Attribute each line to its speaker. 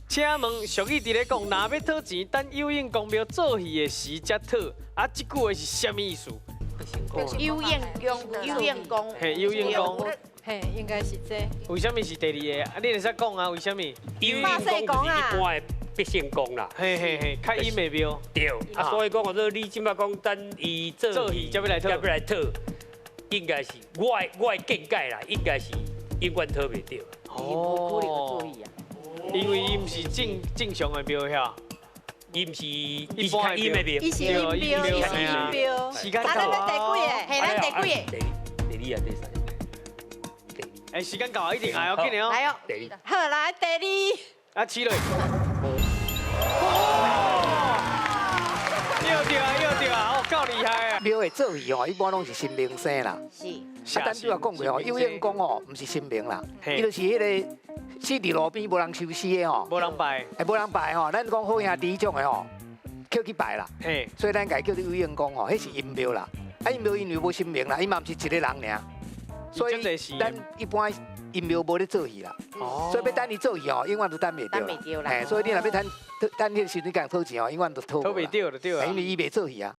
Speaker 1: 请问俗语伫咧讲，若要讨钱，等有应公庙做戏的时才讨。啊，这句话是什么意思？
Speaker 2: 有应公，有应公，
Speaker 1: 嘿，有应公。
Speaker 3: 嘿，应该是这。
Speaker 1: 为什么是第二个？啊，你会使讲啊？为什么？
Speaker 4: 有应公就是一般的必胜公啦。
Speaker 1: 嘿嘿嘿，较阴的庙。
Speaker 4: 对，啊，所以讲，我说你即摆讲等伊做戏，
Speaker 1: 才要来讨，
Speaker 4: 应该是我的见解啦，应该是永远讨袂到。
Speaker 2: 哦，可能做戏啊。
Speaker 1: 因为伊毋是正常的庙遐，
Speaker 4: 伊毋是
Speaker 1: 一般的庙，
Speaker 3: 伊是阴庙，伊是阴庙。
Speaker 1: 时间到
Speaker 2: 咱
Speaker 1: 啊！
Speaker 2: 第几个？嘿，咱第几个？
Speaker 4: 第二啊，第三。
Speaker 1: 哎，时间到啊，一定来哦，紧哦。
Speaker 2: 来哦，好来第二。
Speaker 1: 啊，起落。又对啊，又对啊，哦，够厉害啊！
Speaker 5: 庙的做戏哦，一般拢是新明星啦。
Speaker 2: 是。
Speaker 5: 啊，咱主要讲过哦，有应公哦，毋是新明啦，伊就是迄个死伫路边无人收尸的吼，
Speaker 1: 无人拜，
Speaker 5: 无人拜吼，咱讲好兄弟种的吼，捡去拜啦。嘿，所以咱家叫做有应公吼，迄是阴庙啦。啊，阴庙因为无新明啦，伊嘛毋是一个人尔，所以咱一般阴庙无咧做戏啦。所以要等伊做戏哦，永远都等袂到。等袂到啦。嘿，所以你若要等迄个时阵，你讲讨钱哦，永远都讨。
Speaker 1: 讨袂到就对啊。
Speaker 5: 因为伊袂做戏啊。